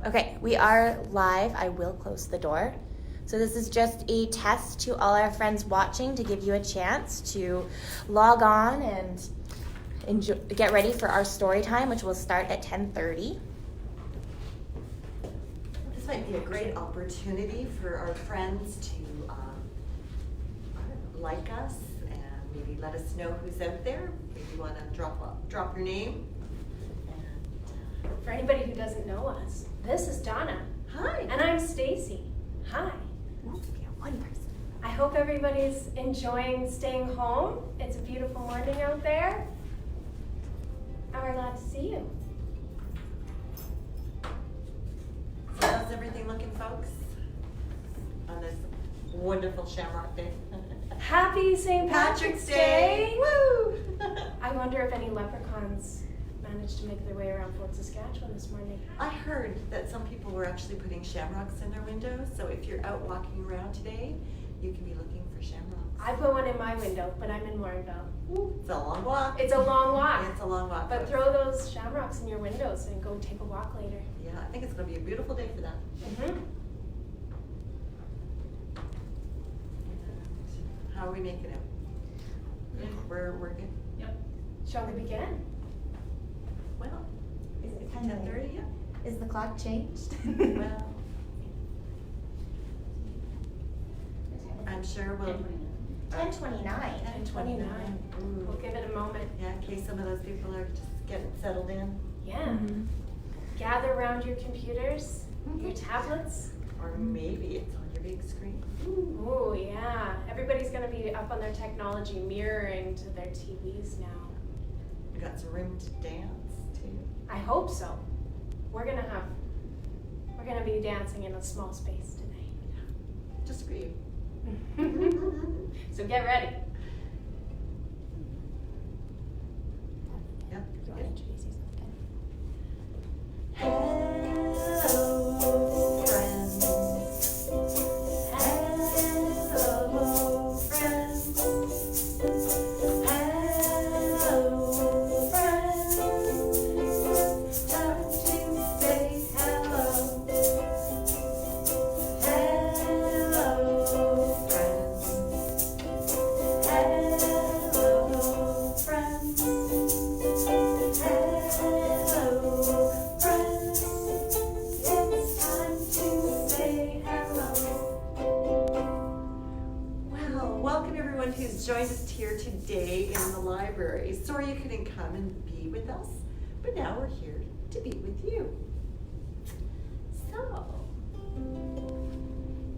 Okay, we are live. I will close the door. So this is just a test to all our friends watching to give you a chance to log on and get ready for our story time, which will start at 10:30. This might be a great opportunity for our friends to like us and maybe let us know who's out there. Maybe you want to drop your name. And, For anybody who doesn't know us, this is Donna. Hi. And I'm Stacey. Hi. One person. I hope everybody's enjoying staying home. It's a beautiful morning out there. And we're glad to see you. So how's everything looking, folks, on this wonderful Shamrock Day? Happy St. Patrick's Day! Woo! I wonder if any leprechauns managed to make their way around Fort Saskatchewan this morning. I heard that some people were actually putting shamrocks in their windows, so if you're out walking around today, you can be looking for shamrocks. I put one in my window, but I'm in Warrenville. It's a long walk. It's a long walk. It's a long walk. But throw those shamrocks in your windows and go take a walk later. Yeah, I think it's going to be a beautiful day for that. Mm-hmm. How are we making it? Yeah. We're good. Yep. Shall we begin? Well, Is it 10:30 yet? Is the clock changed? Well, I'm sure we'll. 10:29. 10:29. We'll give it a moment. Yeah, in case some of those people are just getting settled in, Yeah. Mm-hmm. Gather around your computers, your tablets. or maybe it's on your big screen. Ooh, yeah. Everybody's going to be up on their technology, mirroring to their TVs now. We got some room to dance too. I hope so. We're going to be dancing in a small space today. Just for you. So get ready. Yep. Do you want to introduce yourself again? Hello, friends. Hello, friends. Hello, friends. Time to say hello. Hello, friends. Hello, friends. Hello, friends. It's time to say hello. Well, welcome everyone who's joined us here today in the library. Sorry you couldn't come and be with us, but now we're here to be with you. So,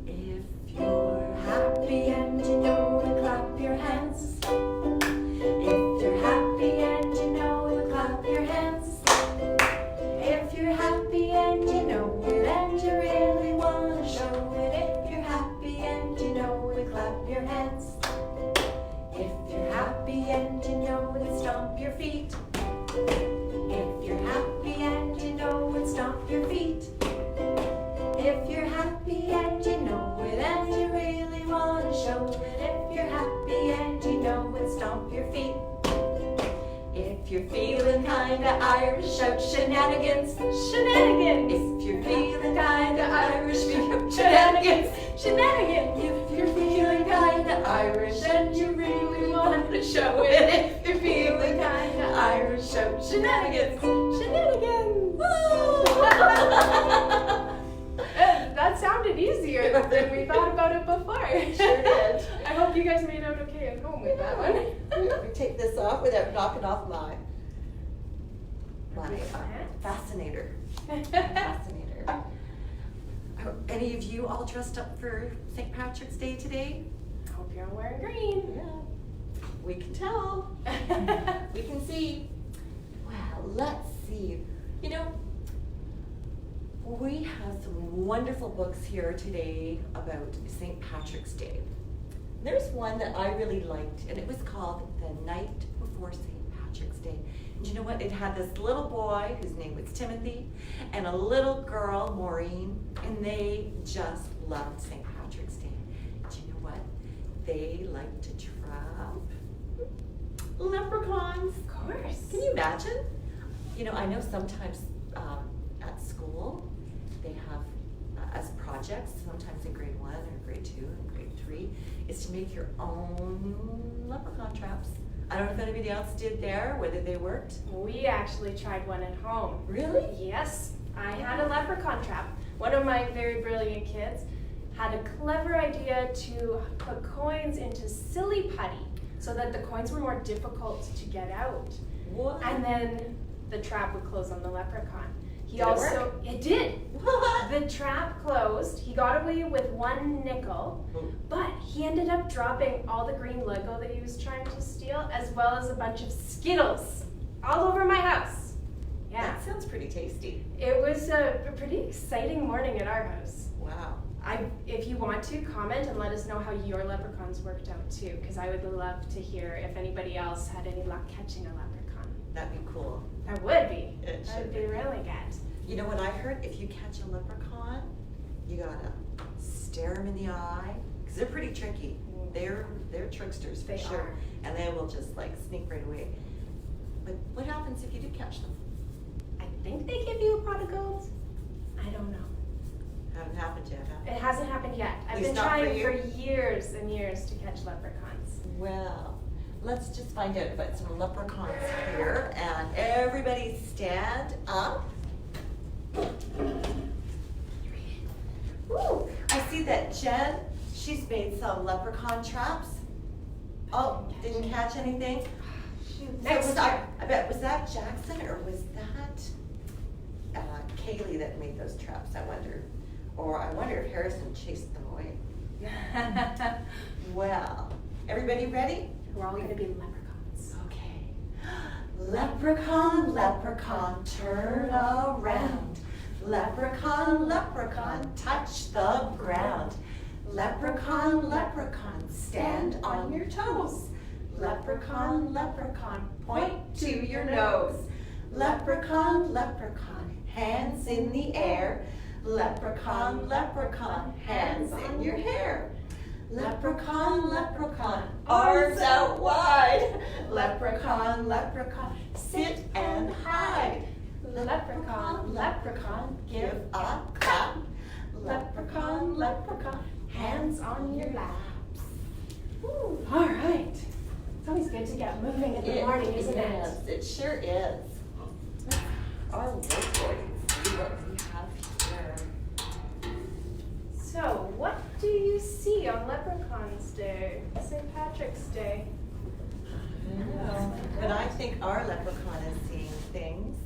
if you're happy and you know it, clap your hands. If you're happy and you know it, clap your hands. If you're happy and you know it and you really want to show it. If you're happy and you know it, clap your hands. If you're happy and you know it, stomp your feet. If you're happy and you know it, stomp your feet. If you're happy and you know it and you really want to show it. If you're happy and you know it, stomp your feet. If you're feeling kinda Irish, shout shenanigans, shenanigans. If you're feeling kinda Irish, shout shenanigans, shenanigans. If you're feeling kinda Irish and you really want to show it. If you're feeling kinda Irish, shout shenanigans, shenanigans. Woo! That sounded easier than we thought about it before. Sure did. I hope you guys made out okay at home with that one. We take this off without knocking off my fascinator. Fascinator. Are any of you all dressed up for St. Patrick's Day today? I hope you're all wearing green. Yeah. We can tell. We can see. Well, let's see. You know, we have some wonderful books here today about St. Patrick's Day. There's one that I really liked, and it was called The Night Before St. Patrick's Day. And you know what? It had this little boy, whose name was Timothy, and a little girl, Maureen, and they just loved St. Patrick's Day. And you know what? They liked to trap leprechauns. Of course. Can you imagine? You know, I know sometimes at school, projects, sometimes in grade 1 or grade 2 and grade 3, is to make your own leprechaun traps. I don't know if anybody else did there, whether they worked. We actually tried one at home. Really? Yes, I had a leprechaun trap. One of my very brilliant kids had a clever idea to put coins into silly putty so that the coins were more difficult to get out. What? And then the trap would close on the leprechaun. Did it work? It did. What? The trap closed. He got away with 1 nickel, but he ended up dropping all the green Lego that he was trying to steal, as well as a bunch of Skittles all over my house. Yeah. That sounds pretty tasty. It was a pretty exciting morning at our house. Wow. If you want to, comment and let us know how your leprechauns worked out too, because I would love to hear if anybody else had any luck catching a leprechaun. That'd be cool. That would be. It That should would be really good. You know what I heard? If you catch a leprechaun, you gotta stare them in the eye, because they're pretty tricky. They're tricksters for They sure. are. And they will just like sneak right away. But what happens if you do catch them? I think they give you a pot of gold. I don't know. Haven't happened yet, huh? It hasn't happened yet. I've least been not for trying you. for years and years to catch leprechauns. Well, let's just find out about some leprechauns here, and everybody stand up. Ooh, I see that Jen, she's made some leprechaun traps. Oh, didn't catch anything? Shoot. So Next was year. I bet, was that Jackson or was that Kaylee that made those traps, I wonder? Or I wonder if Harrison chased them away. Well, everybody ready? We're all going to be leprechauns. Okay. Leprechaun, leprechaun, turn around. Leprechaun, leprechaun, touch the ground. Leprechaun, leprechaun, stand on your toes. Leprechaun, leprechaun, point to your nose. Leprechaun, leprechaun, hands in the air. Leprechaun, leprechaun, hands in your hair. Leprechaun, leprechaun, arms out wide. Leprechaun, leprechaun, sit and hide. Leprechaun, leprechaun, give a clap. Leprechaun, leprechaun, hands on your laps. Ooh, all right. It's always good to get moving in the morning, isn't it? It sure is. Our workboard, see what we have here. So, what do you see on Leprechauns Day, St. Patrick's Day? But I think our leprechaun is seeing things.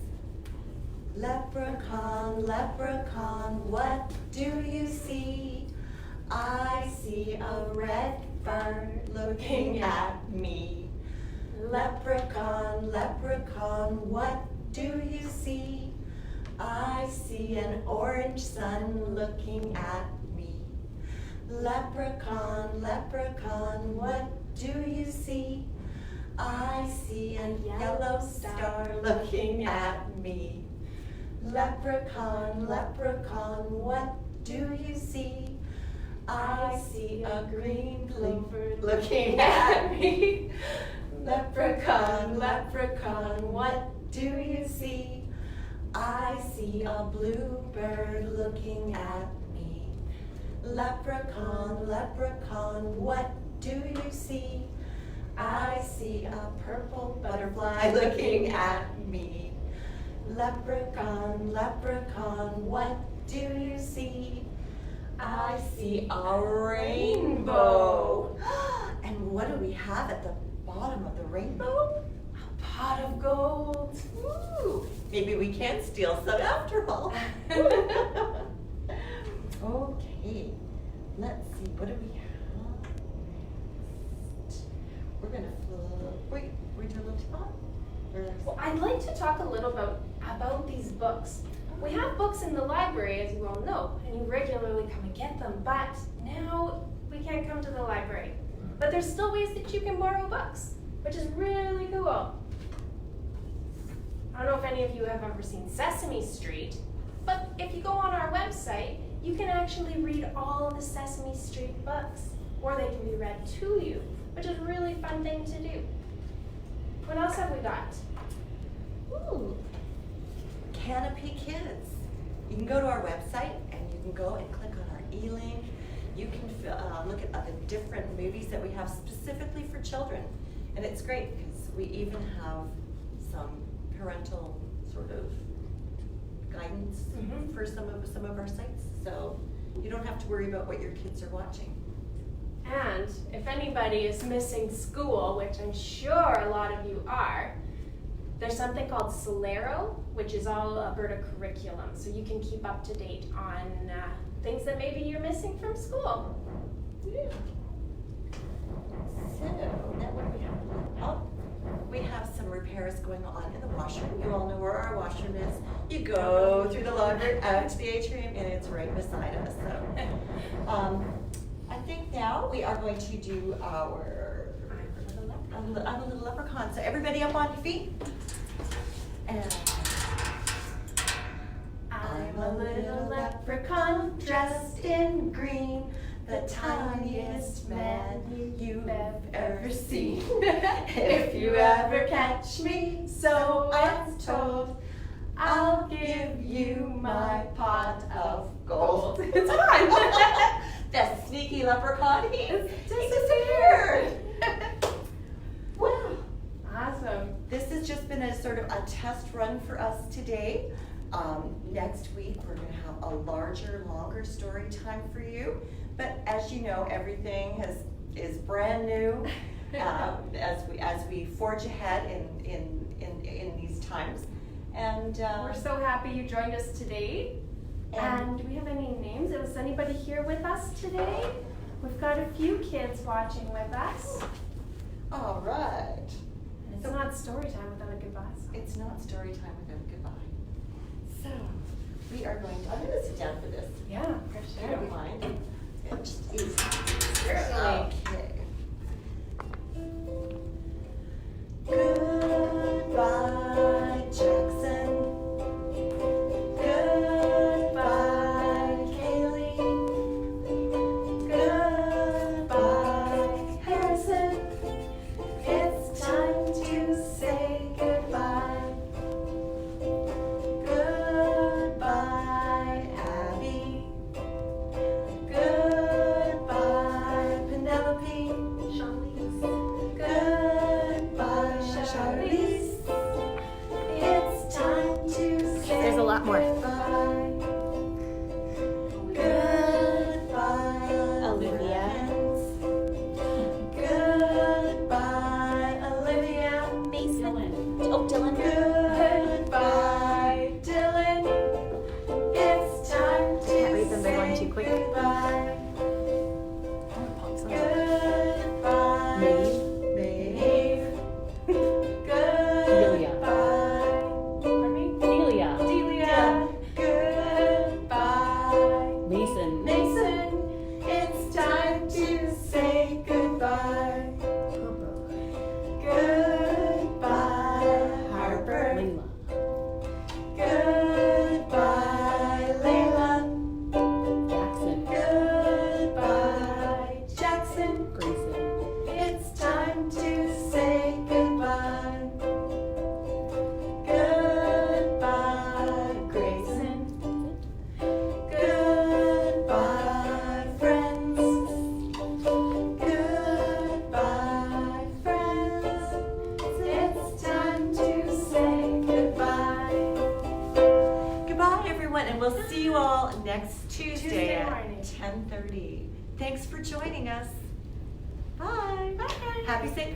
Leprechaun, leprechaun, what do you see? I see a red bird looking at me. Leprechaun, leprechaun, what do you see? I see an orange sun looking at me. Leprechaun, leprechaun, what do you see? I see a yellow star looking at me. Leprechaun, leprechaun, what do you see? I see a green bluebird looking at me. Leprechaun, leprechaun, what do you see? I see a bluebird looking at me. Leprechaun, leprechaun, what do you see? I see a purple butterfly looking at me. Leprechaun, leprechaun, what do you see? I see a rainbow. And what do we have at the bottom of the rainbow? A pot of gold. Ooh, maybe we can steal some after all. Okay, let's see, what do we have next? We're gonna flip, wait, we're doing a little top? Well, I'd like to talk a little about these books. We have books in the library, as you all know, and you regularly come and get them, but now we can't come to the library. But there's still ways that you can borrow books, which is really cool. I don't know if any of you have ever seen Sesame Street, but if you go on our website, you can actually read all of the Sesame Street books, or they can be read to you, which is a really fun thing to do. What else have we got? Ooh, Canopy Kids. You can go to our website and you can go and click on our e-link. You can look at other different movies that we have specifically for children. And it's great because we even have some parental sort of guidance for some of our sites. So you don't have to worry about what your kids are watching. And if anybody is missing school, which I'm sure a lot of you are, there's something called Solero, which is all Alberta curriculum. So you can keep up to date on things that maybe you're missing from school. Yeah. So now what do we have? Oh, we have some repairs going on in the washroom. You all know where our washroom is. You go through the library out to the atrium, and it's right beside us. So I think now we are going to do our I'm a little leprechaun. So everybody up on your feet. And I'm a little leprechaun dressed in green, the tiniest man you've ever seen. If you ever catch me, so I'm told, I'll give you my pot of gold. It's fun. The sneaky leprechaun, he disappeared. Wow. Awesome. This has just been a sort of a test run for us today. Next week we're going to have a larger, longer story time for you. But as you know, everything is brand new as we forge ahead in these times. And we're so happy you joined us today. And do we have any names? Is anybody here with us today? We've got a few kids watching with us. All right. And it's not story time without a goodbye song. It's not story time without a goodbye. So we are going to, I'm going to sit down for this. Yeah, for If sure. you don't mind. It's just easy. Certainly. Okay. Goodbye, Jackson. Goodbye, Kaylee. Goodbye, Harrison. It's time to say goodbye. Goodbye, Abby. Goodbye, Penelope. Charlize. Goodbye, Charlize. It's time to say There's a lot more. goodbye. Goodbye, Olivia. friends. Goodbye, Olivia. Mason. Oh, Dylan. Goodbye, Dylan. It's time to Can't read them, they're going say too quick. goodbye. Goodbye, Maeve. Maeve. Delia. Goodbye, Pardon me? Delia. Delia. goodbye, Mason. Mason. It's time to say goodbye. Goodbye, Harper. Layla. Goodbye, Layla. Jackson. Goodbye, Jackson. Grayson. It's time to say goodbye. Goodbye, Grayson. Goodbye, friends. Goodbye, friends. It's time to say goodbye. Goodbye, everyone, and we'll see you all next Tuesday at morning. 10:30. Thanks for joining us. Bye. Bye. Happy St.